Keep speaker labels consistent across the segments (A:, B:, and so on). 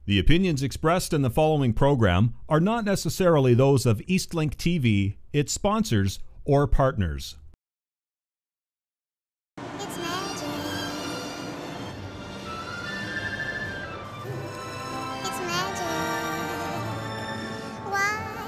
A: The opinions expressed in the following program are not necessarily those of Eastlink TV, its sponsors, or partners.
B: It's magic. It's magic. Why do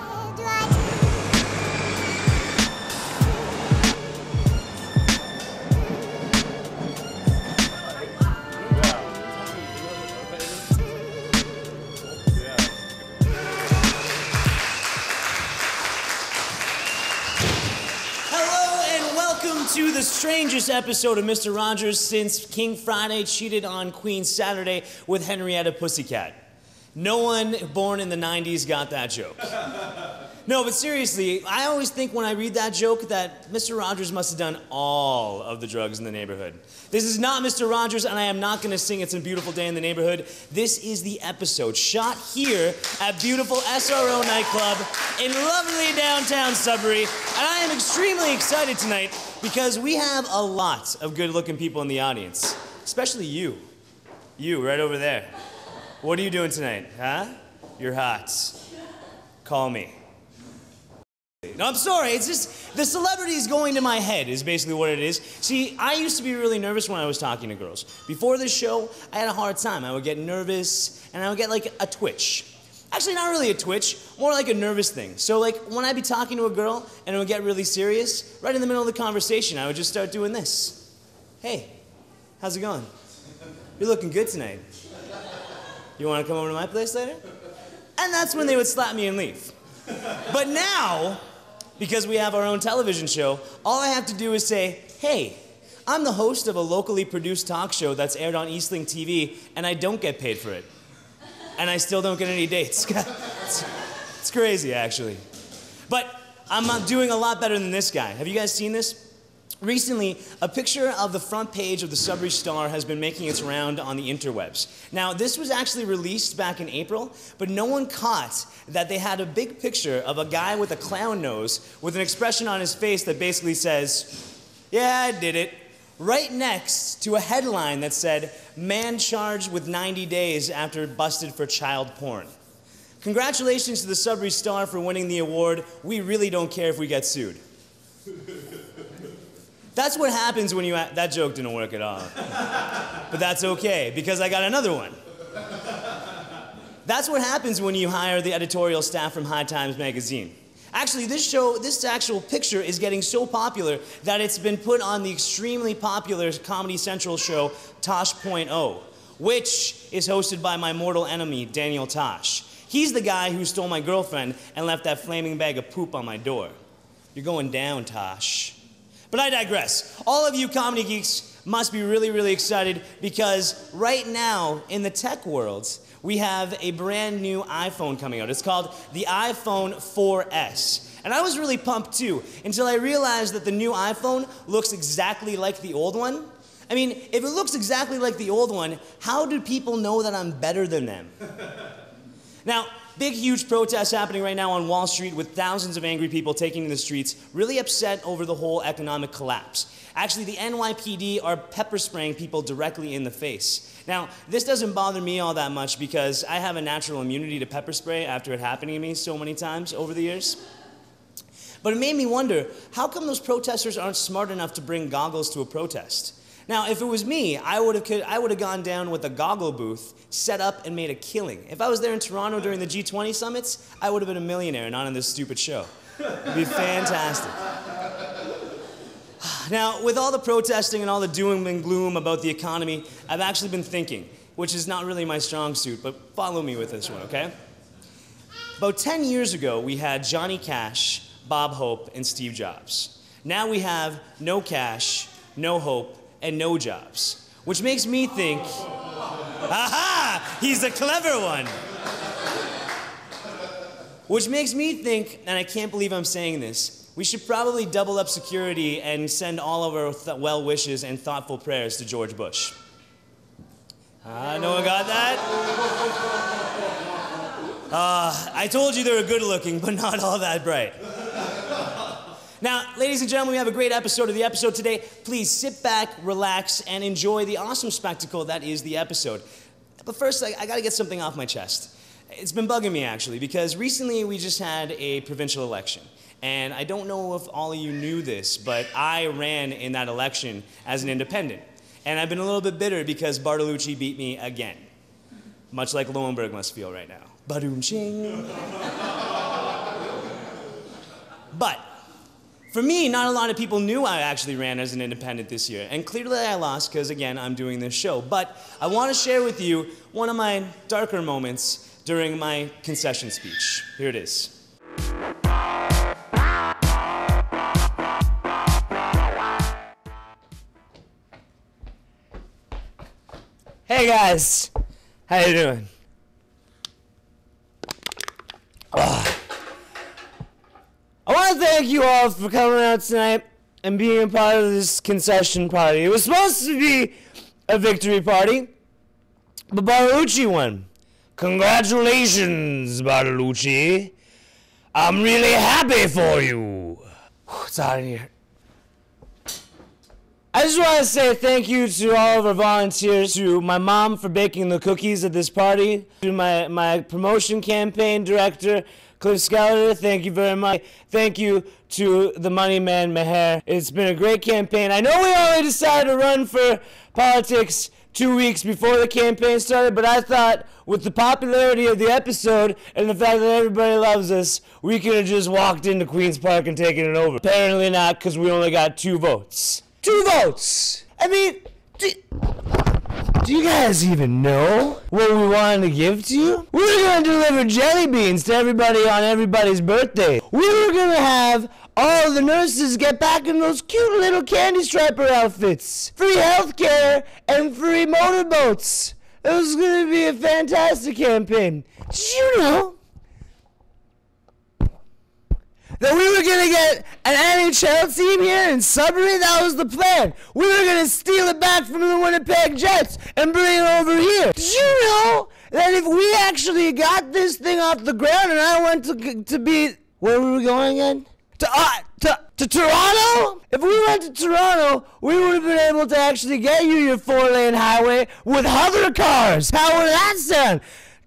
C: to the strangest episode of Mr. Rogers since King Friday cheated on Queen Saturday with Henrietta Pussycat. No one born in the 90s got that joke. No, but seriously, I always think when I read that joke that Mr. Rogers must have done all of the drugs in the neighborhood. This is not Mr. Rogers, and I am not going to sing It's a Beautiful Day in the Neighborhood. This is the episode shot here at beautiful SRO nightclub in lovely downtown Sudbury, and I am extremely excited tonight because we have a lot of good-looking people in the audience, especially you. You, right over there. What are you doing tonight, huh? You're hot. Call me. No, I'm sorry, it's just the celebrities going to my head is basically what it is. See, I used to be really nervous when I was talking to girls. Before this show, I had a hard time. I would get nervous, and I would get like a twitch. Actually, not really a twitch, more like a nervous thing. So like when I'd be talking to a girl and it would get really serious, right in the middle of the conversation, I would just start doing this. Hey, how's it going? You're looking good tonight. You want to come over to my place later? And that's when they would slap me and leave. But now, because we have our own television show, all I have to do is say, hey, I'm the host of a locally produced talk show that's aired on Eastlink TV, and I don't get paid for it. And I still don't get any dates. It's crazy, actually. But I'm doing a lot better than this guy. Have you guys seen this? Recently, a picture of the front page of the Sudbury Star has been making its round on the interwebs. Now, this was actually released back in April, but no one caught that they had a big picture of a guy with a clown nose with an expression on his face that basically says, yeah, I did it, right next to a headline that said, man charged with 90 days after busted for child porn. Congratulations to the Sudbury Star for winning the award. We really don't care if we get sued. That's what happens when you... That joke didn't work at all. But that's okay, because I got another one. That's what happens when you hire the editorial staff from High Times magazine. Actually, this actual picture is getting so popular that it's been put on the extremely popular Comedy Central show Tosh.0, which is hosted by my mortal enemy, Daniel Tosh. He's the guy who stole my girlfriend and left that flaming bag of poop on my door. You're going down, Tosh. But I digress. All of you comedy geeks must be really, really excited because right now in the tech world, we have a brand new iPhone coming out. It's called the iPhone 4S. And I was really pumped too, until I realized that the new iPhone looks exactly like the old one. I mean, if it looks exactly like the old one, how do people know that I'm better than them? Now, big, huge protests happening right now on Wall Street with thousands of angry people taking to the streets, really upset over the whole economic collapse. Actually, the NYPD are pepper spraying people directly in the face. Now, this doesn't bother me all that much because I have a natural immunity to pepper spray after it happening to me so many times over the years. But it made me wonder, how come those protesters aren't smart enough to bring goggles to a protest? Now, if it was me, I would have gone down with a goggle booth, set up, and made a killing. If I was there in Toronto during the G20 summits, I would have been a millionaire, not on this stupid show. It'd be fantastic. Now, with all the protesting and all the doom and gloom about the economy, I've actually been thinking, which is not really my strong suit, but follow me with this one, okay? About 10 years ago, we had Johnny Cash, Bob Hope, and Steve Jobs. Now we have no cash, no hope, and no jobs. Which makes me think, aha, he's a clever one. Which makes me think, and I can't believe I'm saying this, we should probably double up security and send all of our well wishes and thoughtful prayers to George Bush. No one got that? I told you they were good looking, but not all that bright. Now, ladies and gentlemen, we have a great episode of the episode today. Please sit back, relax, and enjoy the awesome spectacle that is the episode. But first, I gotta get something off my chest. It's been bugging me, actually, because recently we just had a provincial election. And I don't know if all of you knew this, but I ran in that election as an independent. And I've been a little bit bitter because Bartolucci beat me again. Much like Lowenberg must feel right now. Ba-doom-ching. But for me, not a lot of people knew I actually ran as an independent this year. And clearly I lost because, again, I'm doing this show. But I want to share with you one of my darker moments during my concession speech. Here it is. Hey guys, how you doing? I want to thank you all for coming out tonight and being a part of this concession party. It was supposed to be a victory party, but Bartolucci won. Congratulations, Bartolucci. I'm really happy for you. It's hot in here. I just want to say thank you to all of our volunteers, to my mom for baking the cookies at this party, to my promotion campaign director, Cliff Skeletor, thank you very much. Thank you to the money man, Meher. It's been a great campaign. I know we only decided to run for politics 2 weeks before the campaign started, but I thought with the popularity of the episode and the fact that everybody loves us, we could have just walked into Queen's Park and taken it over. Apparently not, because we only got 2 votes. 2 votes! I mean, do you guys even know what we wanted to give to you? We were going to deliver jelly beans to everybody on everybody's birthday. We were going to have all the nurses get back in those cute little candy striper outfits. Free healthcare and free motorboats. It was going to be a fantastic campaign. Did you know that we were going to get an NHL team here in Sudbury? That was the plan. We were going to steal it back from the Winnipeg Jets and bring it over here. Did you know that if we actually got this thing off the ground and I went to be, where were we going again? To Toronto? If we went to Toronto, we would have been able to actually get you your 4-lane highway with other cars. How would that sound?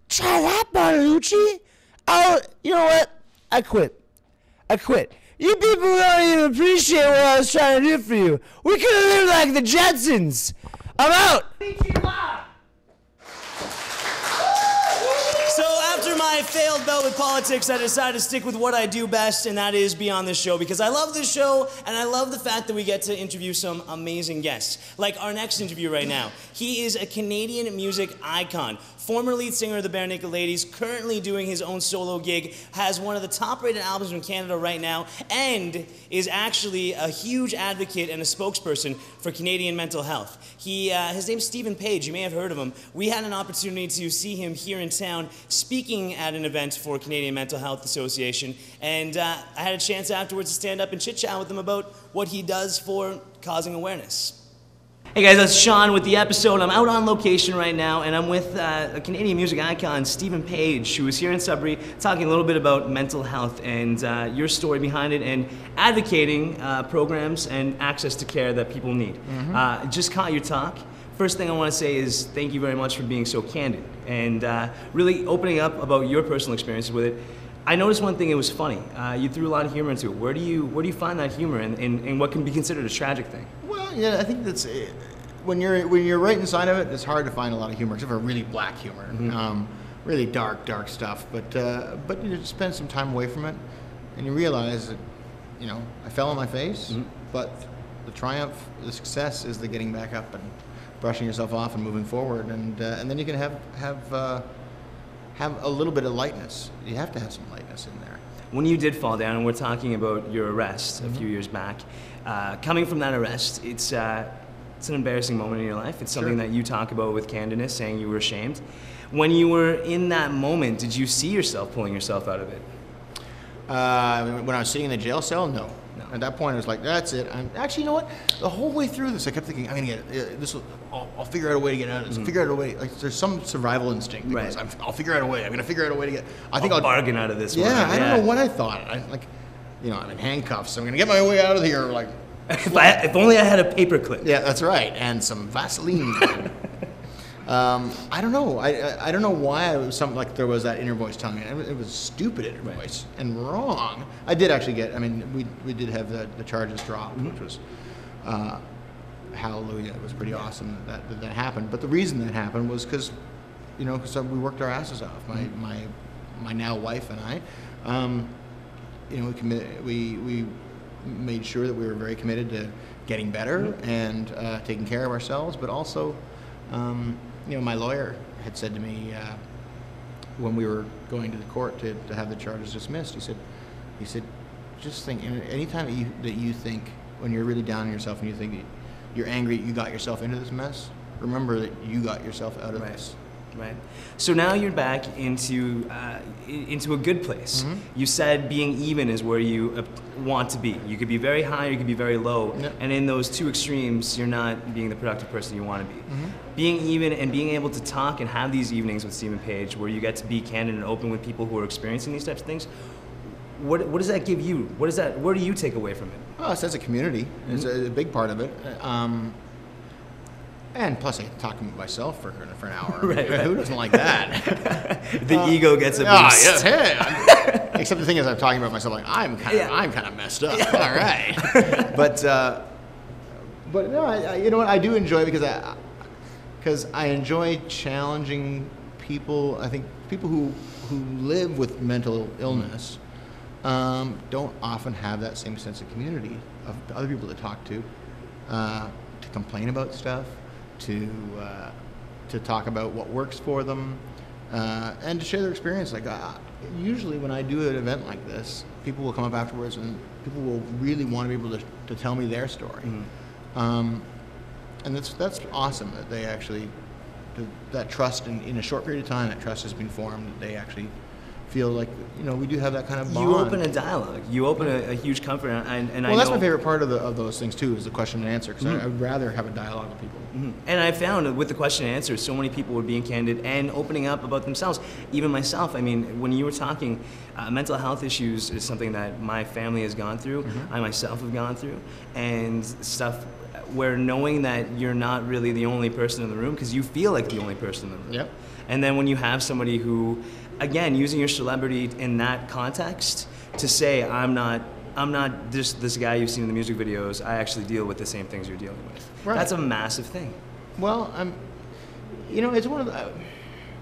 C: Try that, Bartolucci. Oh, you know what? I quit. You people don't even appreciate what I was trying to do for you. We could have lived like the Jetsons. I'm out. So after my failed bout with politics, I decided to stick with what I do best, and that is be on this show, because I love this show, and I love the fact that we get to interview some amazing guests. Like our next interview right now. He is a Canadian music icon, former lead singer of the Bare Naked Ladies, currently doing his own solo gig, has one of the top-rated albums in Canada right now, and is actually a huge advocate and a spokesperson for Canadian mental health. His name's Stephen Page. You may have heard of him. We had an opportunity to see him here in town speaking at an event for Canadian Mental Health Association, and I had a chance afterwards to stand up and chit-chat with him about what he does for causing awareness. Hey guys, that's Sean with the episode. I'm out on location right now, and I'm with a Canadian music icon, Stephen Page, who is here in Sudbury talking a little bit about mental health and your story behind it, and advocating programs and access to care that people need. Just caught your talk. First thing I want to say is thank you very much for being so candid and really opening up about your personal experiences with it. I noticed one thing, it was funny. You threw a lot of humor into it. Where do you find that humor in what can be considered a tragic thing? Well,
D: Yeah, I think that's when you're right inside of it, it's hard to find a lot of humor, except for really black humor, really dark stuff. But you spend some time away from it, and you realize that, I fell on my face, but the triumph, the success is the getting back up and brushing yourself off and moving forward, and then you can have a little bit of lightness. You have to have some lightness in there.
C: When you did fall down, and we're talking about your arrest a few years back, coming from that arrest, it's an embarrassing moment in your life. It's something that you talk about with candidness, saying you were ashamed. When you were in that moment, did you see yourself pulling yourself out of it?
D: When I was sitting in the jail cell, no. At that point, I was like, that's it. Actually, you know what? The whole way through this, I kept thinking, I'm going to get it. I'll figure out a way to get out of this. Figure out a way. Like, there's some survival instinct. Because I'll figure out a way. I'm going to figure out a way to get. I'll
C: bargain out of this.
D: Yeah, I don't know what I thought. I'm in handcuffs. I'm going to get my way out of here. Like,
C: if only I had a paperclip.
D: Yeah, that's right, and some Vaseline. I don't know. I don't know why it was something like there was that inner voice telling me. It was a stupid inner voice and wrong. I did actually get. I mean, we did have the charges dropped, which was hallelujah. It was pretty awesome that happened. But the reason that happened was because we worked our asses off. My now wife and I. We made sure that we were very committed to getting better and taking care of ourselves, but also. My lawyer had said to me when we were going to the court to have the charges dismissed, he said, just think, anytime that you think, when you're really down on yourself and you think that you're angry, you got yourself into this mess, remember that you got yourself out of this.
C: Right. So now you're back into a good place. Mm-hmm. You said being even is where you want to be. You could be very high, or you could be very low. Yep. And in those two extremes, you're not being the productive person you want to be. Mm-hmm. Being even and being able to talk and have these evenings with Stephen Page where you get to be candid and open with people who are experiencing these types of things, what does that give you? Where do you take away from it?
D: Oh, a sense of community. Mm-hmm. It's a big part of it. And plus, I talk to myself for an hour.
C: Right.
D: Who doesn't like that?
C: The ego gets a boost.
D: Yeah. Except the thing is, I'm talking about myself like I'm kind of messed up. Yeah. All right. But no, you know what? I do enjoy because I enjoy challenging people. I think people who live with mental illness don't often have that same sense of community of other people to talk to complain about stuff. To talk about what works for them, and to share their experience. Like usually when I do an event like this, people will come up afterwards and people will really want to be able to tell me their story. Mm-hmm. And that's awesome that they actually, that trust in a short period of time, that trust has been formed, that they actually feel like, we do have that kind of bond.
C: You open a dialogue. You open a huge comfort. And
D: that's my favorite part of those things, too, is the question and answer, because I would rather have a dialogue with people.
C: Mm-hmm. And I found with the question and answer, so many people were being candid and opening up about themselves. Even myself. I mean, when you were talking, mental health issues is something that my family has gone through. Mm-hmm. I myself have gone through. And stuff where knowing that you're not really the only person in the room, because you feel like the only person in the room.
D: Yep.
C: And then when you have somebody who, again, using your celebrity in that context to say, I'm not just this guy you've seen in the music videos, I actually deal with the same things you're dealing with.
D: Right.
C: That's a massive thing.
D: Well, it's one of the,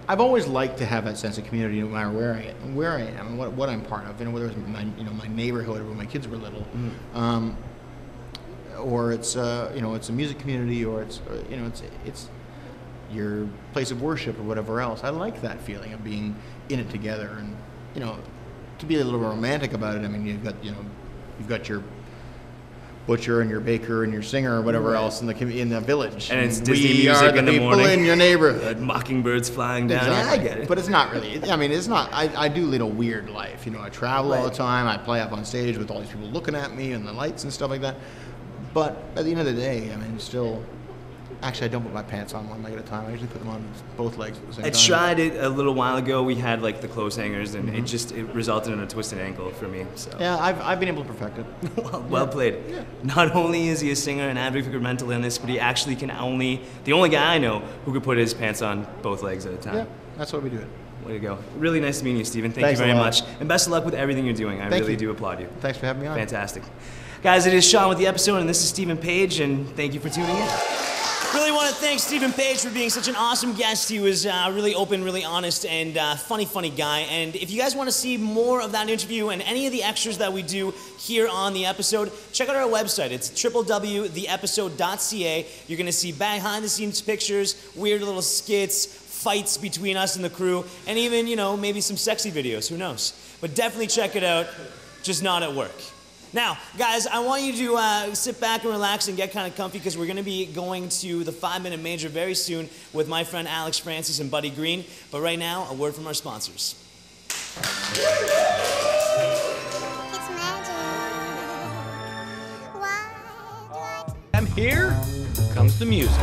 D: I've always liked to have that sense of community no matter where I am and what I'm part of, whether it's my neighborhood or when my kids were little, or it's it's a music community, or it's your place of worship or whatever else. I like that feeling of being in it together, and to be a little romantic about it. I mean, you've got your butcher and your baker and your singer or whatever else in the village,
C: and it's Disney music in the morning.
D: People in your neighborhood,
C: mockingbirds flying down.
D: Exactly.
C: Yeah, I get it.
D: But it's not really. I mean, it's not. I do lead a weird life. I travel all the time. I play up on stage with all these people looking at me and the lights and stuff like that. But at the end of the day, I mean, still. Actually, I don't put my pants on one leg at a time. I usually put them on both legs at the same time.
C: I tried it a little while ago. We had like the clothes hangers, and it resulted in a twisted ankle for me. So.
D: Yeah, I've been able to perfect it.
C: well played. Yeah. Not only is he a singer and advocate for mental illness, but he actually the only guy I know who could put his pants on both legs at a time.
D: Yeah, that's why we do it.
C: Way to go. Really nice to meet you, Stephen. Thank you very much. And best of luck with everything you're doing. I really do applaud you.
D: Thanks for having me on.
C: Fantastic. Guys, it is Sean with the episode, and this is Stephen Page, and thank you for tuning in. Really want to thank Stephen Page for being such an awesome guest. He was really open, really honest, and funny guy. And if you guys want to see more of that interview and any of the extras that we do here on the episode, check out our website. It's www.theepisode.ca. You're going to see behind-the-scenes pictures, weird little skits, fights between us and the crew, and even, maybe some sexy videos. Who knows? But definitely check it out, just not at work. Now, guys, I want you to sit back and relax and get kind of comfy because we're going to be going to the 5-Minute Major very soon with my friend Alex Francis and Buddy Green. But right now, a word from our sponsors.
B: It's magic. Why do I...
E: And here comes the music.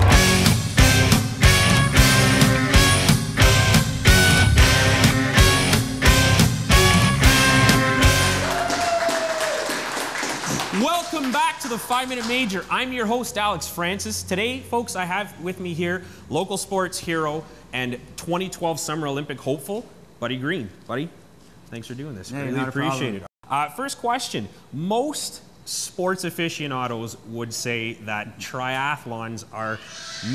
E: Welcome back to to the 5-Minute Major. I'm your host, Alex Francis. Today, folks, I have with me here local sports hero and 2012 Summer Olympic hopeful, Buddy Green. Buddy, thanks for doing this.
F: Hey,
E: really
F: not a
E: appreciate it. First question. Most sports aficionados would say that triathlons are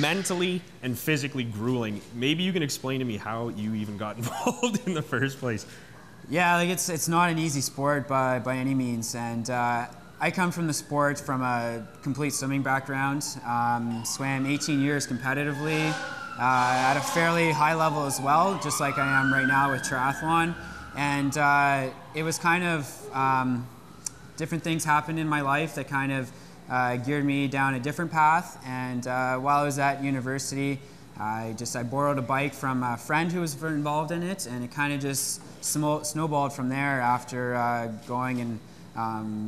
E: mentally and physically grueling. Maybe you can explain to me how you even got involved in the first place.
F: Yeah, like it's not an easy sport by any means, and I come from the sport from a complete swimming background. Swam 18 years competitively at a fairly high level as well, just like I am right now with triathlon. And it was kind of different things happened in my life that kind of geared me down a different path. And while I was at university, I borrowed a bike from a friend who was involved in it, and it kind of just snowballed from there after going and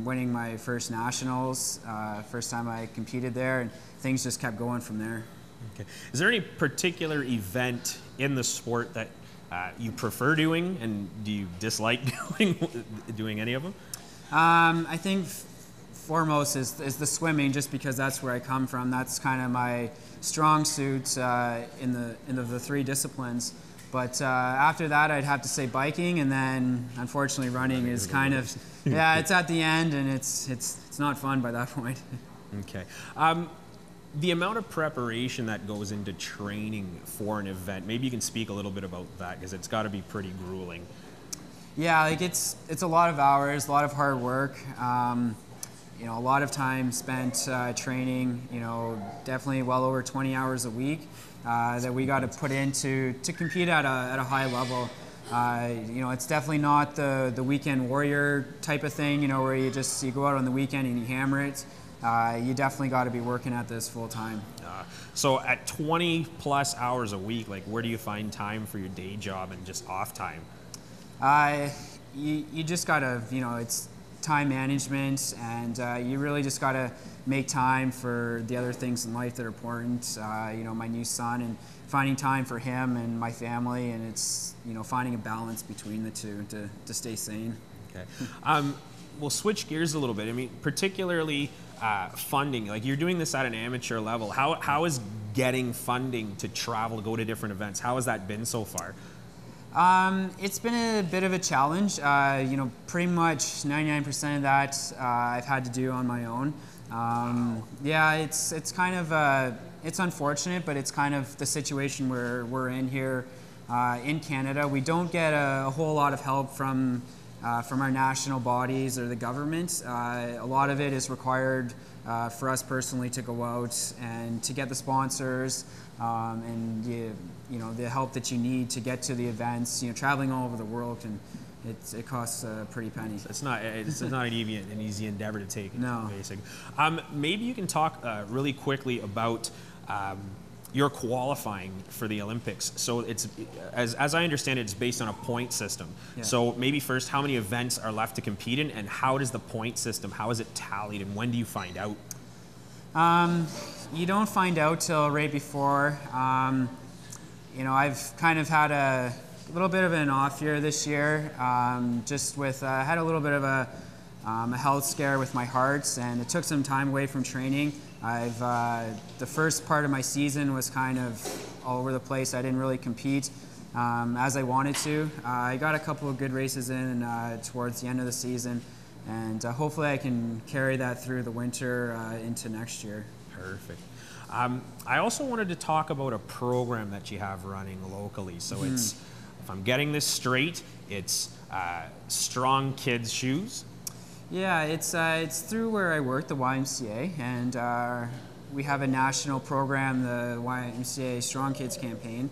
F: winning my first nationals, first time I competed there, and things just kept going from there.
E: Okay. Is there any particular event in the sport that you prefer doing, and do you dislike doing any of them? I
F: think foremost is the swimming, just because that's where I come from. That's kind of my strong suit in the three disciplines. But after that, I'd have to say biking, and then unfortunately running is kind of, yeah, it's at the end, and it's not fun by that point.
E: Okay. The amount of preparation that goes into training for an event, maybe you can speak a little bit about that, because it's got to be pretty grueling.
F: Yeah, like it's a lot of hours, a lot of hard work. You know, a lot of time spent training. You know, definitely well over 20 hours a week that we got to put in to compete at a high level. You know, it's definitely not the weekend warrior type of thing. You know, where you go out on the weekend and you hammer it. You definitely got to be working at this full time.
E: So at 20 plus hours a week, like, where do you find time for your day job and just off time?
F: You just gotta, you know, it's time management, and you really just gotta make time for the other things in life that are important. You know, my new son, and finding time for him and my family, and it's, you know, finding a balance between the two to stay sane.
E: Okay. We'll switch gears a little bit. I mean, particularly funding. Like, you're doing this at an amateur level. How is getting funding to travel, go to different events? How has that been so far?
F: It's been a bit of a challenge. You know, pretty much 99% of that I've had to do on my own. Yeah, it's kind of it's unfortunate, but it's kind of the situation we're in here in Canada. We don't get a whole lot of help from our national bodies or the government. A lot of it is required for us personally to go out and to get the sponsors and you know, the help that you need to get to the events. You know, traveling all over the world, and it costs a pretty penny.
E: It's not an easy endeavor to take.
F: No.
E: Basic. Maybe you can talk really quickly about your qualifying for the Olympics. So it's, as I understand it, it's based on a point system.
F: Yeah.
E: So maybe first, how many events are left to compete in, and how does the point system, how is it tallied, and when do you find out?
F: You don't find out till right before. You know, I've kind of had a little bit of an off year this year, just with, had a little bit of a health scare with my heart, and it took some time away from training. The first part of my season was kind of all over the place. I didn't really compete as I wanted to. I got a couple of good races in towards the end of the season, and hopefully I can carry that through the winter into next year.
E: Perfect. I also wanted to talk about a program that you have running locally. So it's, if I'm getting this straight, it's Strong Kids Shoes.
F: Yeah, it's through where I work, the YMCA, and we have a national program, the YMCA Strong Kids campaign.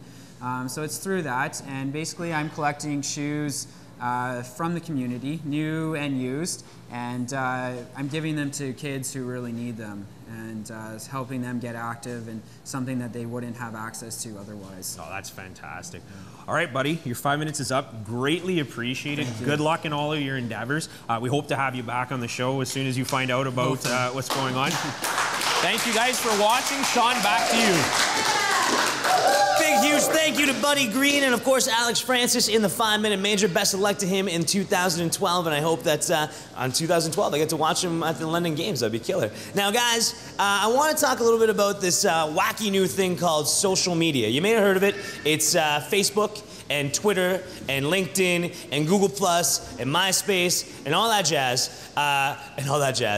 F: So it's through that, and basically I'm collecting shoes from the community, new and used, and I'm giving them to kids who really need them, and helping them get active and something that they wouldn't have access to otherwise.
E: Oh, that's fantastic. All right, buddy, your 5 minutes is up. Greatly appreciated. Good luck in all of your endeavors. We hope to have you back on the show as soon as you find out about what's going on. Thank you guys for watching. Sean, back to you.
C: Big, huge huge thank you to Buddy Green and, of course, Alex Francis in the 5-minute major. Best of luck to him in 2012, and I hope that on 2012 I get to watch him at the London Games. That'd be killer. Now, guys, I want to talk a little bit about this wacky new thing called social media. You may have heard of it. It's Facebook and Twitter and LinkedIn and Google Plus and MySpace and all that jazz.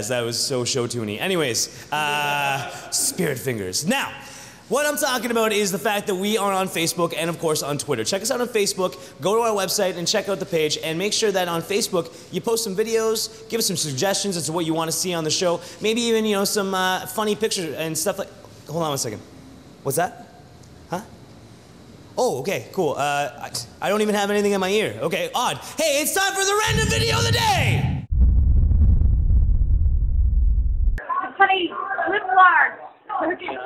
C: That was so show-tuney. Anyways, spirit fingers. Now, what I'm talking about is the fact that we are on Facebook and, of course, on Twitter. Check us out on Facebook, go to our website and check out the page, and make sure that on Facebook you post some videos, give us some suggestions as to what you want to see on the show, maybe even, you know, some funny pictures and stuff like... Hold on one second. What's that? Huh? Oh, okay, cool. I don't even have anything in my ear. Okay, odd. Hey, it's time for the random video of the day!
G: Honey, live large. Okay.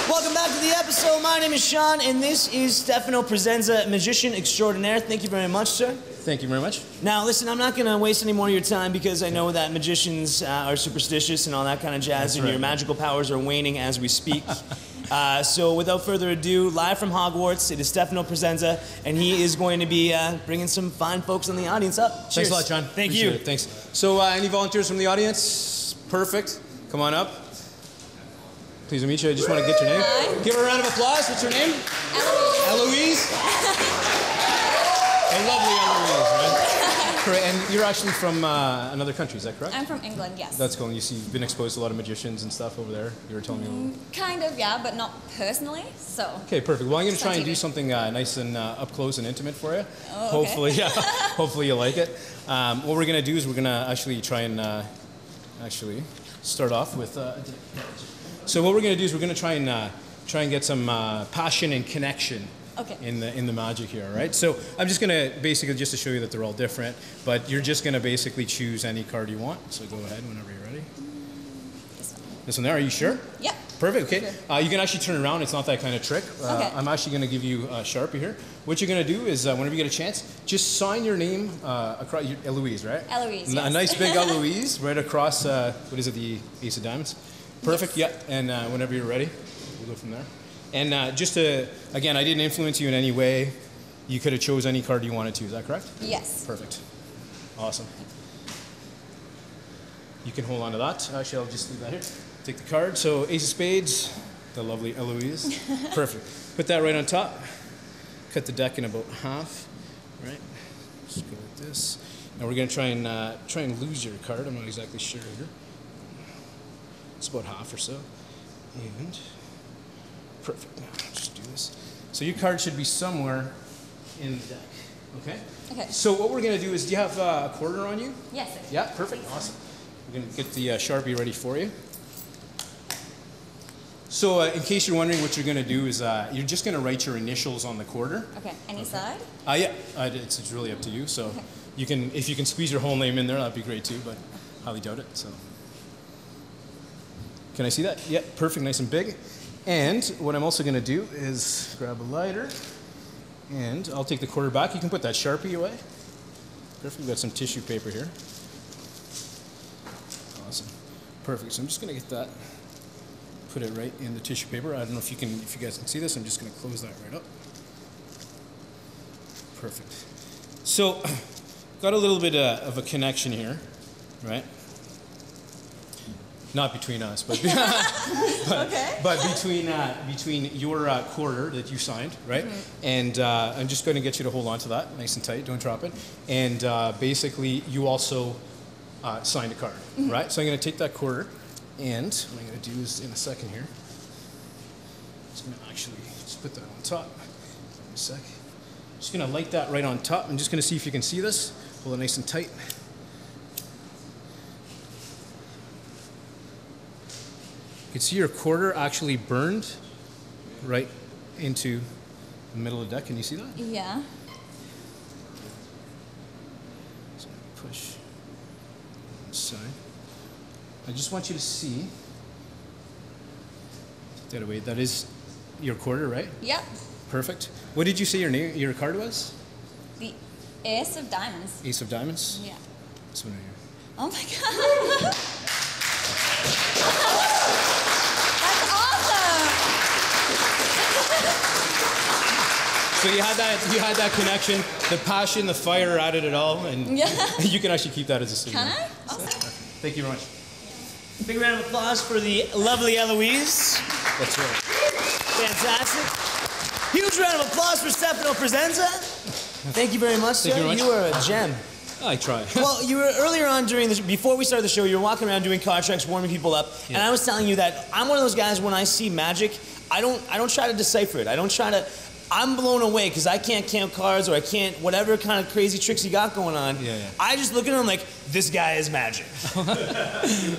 C: Welcome back to the episode. My name is Sean, and this is Stefano Presenza, magician extraordinaire. Thank you very much, sir.
H: Thank you very much.
C: Now, listen, I'm not going to waste any more of your time because I know that magicians are superstitious and all that kind of jazz, and your magical powers are waning as we speak. So without further ado, live from Hogwarts, it is Stefano Presenza, and he is going to be bringing some fine folks in the audience up. Cheers.
H: Thanks a lot, John.
C: Thank
H: Appreciate
C: you.
H: it. Thanks. So, any volunteers from the audience? Perfect. Come on up. Pleased to meet you. I just want to get your name.
I: Hi.
H: Give her a round of applause. What's your name?
I: Eloise.
H: Eloise? A lovely Eloise, right? Correct. And you're actually from another country, is that correct?
I: I'm from England, yes.
H: That's cool. And you've been exposed to a lot of magicians and stuff over there. You were telling me a little.
I: Kind of, yeah, but not personally, so.
H: Okay, perfect. Well, I'm going to try and
I: TV.
H: do something nice and up close and intimate for you.
I: Oh, okay.
H: Hopefully, yeah. Hopefully you like it. What we're going to do is we're going to actually try and start off with. So what we're going to do is we're going to try and get some passion and connection.
I: Okay.
H: In the magic here, all right? So I'm just going to basically just to show you that they're all different, but you're just going to basically choose any card you want. So go ahead whenever you're ready. This one there, are you sure?
I: Yep.
H: Perfect, okay.
I: Sure.
H: You can actually turn around, it's not that kind of trick.
I: Okay.
H: I'm actually going to give you a Sharpie here. What you're going to do is, whenever you get a chance, just sign your name across, Eloise, right?
I: Eloise,
H: A
I: yes.
H: nice big Eloise right across, what is it, the Ace of Diamonds? Perfect,
I: Yes.
H: yeah, and whenever you're ready, we'll go from there. And just to, again, I didn't influence you in any way. You could have chose any card you wanted to, is that correct?
I: Yes.
H: Perfect. Awesome. You can hold on to that. Actually, I'll just leave that here. Take the card. So Ace of Spades, the lovely Eloise. Perfect. Put that right on top. Cut the deck in about half. Right. Just go like this. Now we're going to try and lose your card. I'm not exactly sure here. It's about half or so. And perfect. Now just do this. So your card should be somewhere in the deck. Okay?
I: Okay.
H: So what we're going to do is, do you have a quarter on you?
I: Yes. I do.
H: Yeah, perfect. Awesome. We're going to get the Sharpie ready for you. So in case you're wondering, what you're going to do is you're just going to write your initials on the quarter.
I: Okay. Any side?
H: Yeah, it's really up to you. So you can, if you can squeeze your whole name in there, that'd be great too, but highly doubt it. So can I see that? Yeah, perfect, nice and big. And what I'm also going to do is grab a lighter, and I'll take the quarter back. You can put that Sharpie away. Perfect. We've got some tissue paper here. Awesome. Perfect. So I'm just going to get that. Put it right in the tissue paper. I don't know if you guys can see this. I'm just going to close that right up. Perfect. So, got a little bit of a connection here, right? Not between us, but but between your quarter that you signed, right? Mm-hmm. And I'm just going to get you to hold on to that nice and tight. Don't drop it. And basically, you also signed a card, mm-hmm. right? So I'm going to take that quarter. And what I'm going to do is, in a second here, I'm just going to actually just put that on top. Give me a sec. Just going to light that right on top. I'm just going to see if you can see this. Hold it nice and tight. You can see your quarter actually burned right into the middle of the deck. Can you see that?
I: Yeah.
H: So push inside. I just want you to see Dead weight. That is your quarter, right?
I: Yep.
H: Perfect. What did you say your card was?
I: The Ace of Diamonds.
H: Ace of Diamonds?
I: Yeah.
H: This one right here.
I: Oh my god. That's awesome.
H: So you had that connection, the passion, the fire added it all, and
I: Yeah.
H: you can actually keep that as a souvenir.
I: Can I? Awesome.
H: Thank you very much.
C: Big round of applause for the lovely Eloise.
H: That's right.
C: Fantastic. Huge round of applause for Stefano Presenza. Thank you very much, sir.
H: Thank you very much.
C: You are a gem.
H: I try.
C: Well, you were earlier on before we started the show, you were walking around doing card tricks, warming people up, and I was telling you that I'm one of those guys when I see magic, I don't try to decipher it. I'm blown away because I can't count cards or I can't whatever kind of crazy tricks you got going on.
H: Yeah.
C: I just look at him like this guy is magic,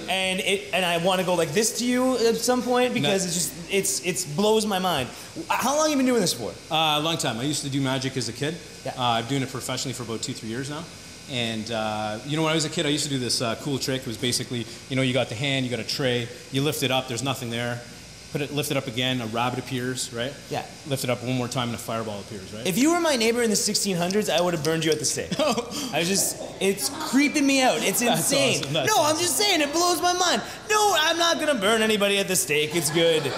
C: and I want to go like this to you at some point because it blows my mind. How long have you been doing this for?
H: A long time. I used to do magic as a kid.
C: Yeah.
H: I'm doing it professionally for about 2-3 years now. And when I was a kid, I used to do this cool trick. It was basically, you got the hand, you got a tray, you lift it up, there's nothing there. Lift it up again, a rabbit appears, right?
C: Yeah.
H: Lift it up one more time and a fireball appears, right?
C: If you were my neighbor in the 1600s, I would have burned you at the stake. It's creeping me out. It's insane.
H: Awesome. That's
C: I'm just saying, it blows my mind. No, I'm not gonna burn anybody at the stake. It's good.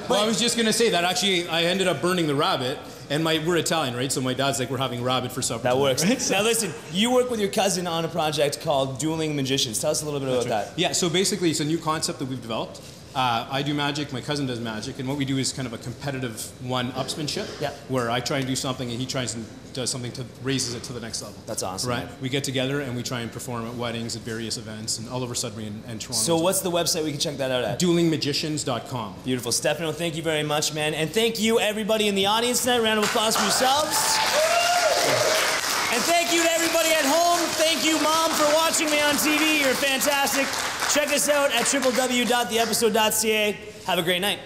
H: Well, I was just gonna say that actually I ended up burning the rabbit, and we're Italian, right? So my dad's like, we're having rabbit for supper.
C: That works.
H: Right?
C: Now listen, you work with your cousin on a project called Dueling Magicians. Tell us a little bit about that.
H: Yeah, so basically it's a new concept that we've developed. I do magic, my cousin does magic, and what we do is kind of a competitive one-upsmanship, where I try and do something and he tries and does something to raises it to the next level.
C: That's awesome.
H: Right? We get together and we try and perform at weddings, at various events, and all over Sudbury and Toronto.
C: So what's the website we can check that out at?
H: DuelingMagicians.com.
C: Beautiful. Stefano, thank you very much, man. And thank you, everybody in the audience tonight. Round of applause for yourselves. And thank you to everybody at home. Thank you, Mom, for watching me on TV. You're fantastic. Check us out at www.theepisode.ca. Have a great night.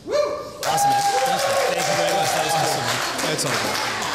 C: Woo! Awesome, man. Thank you very much. That was awesome.
H: That's all good.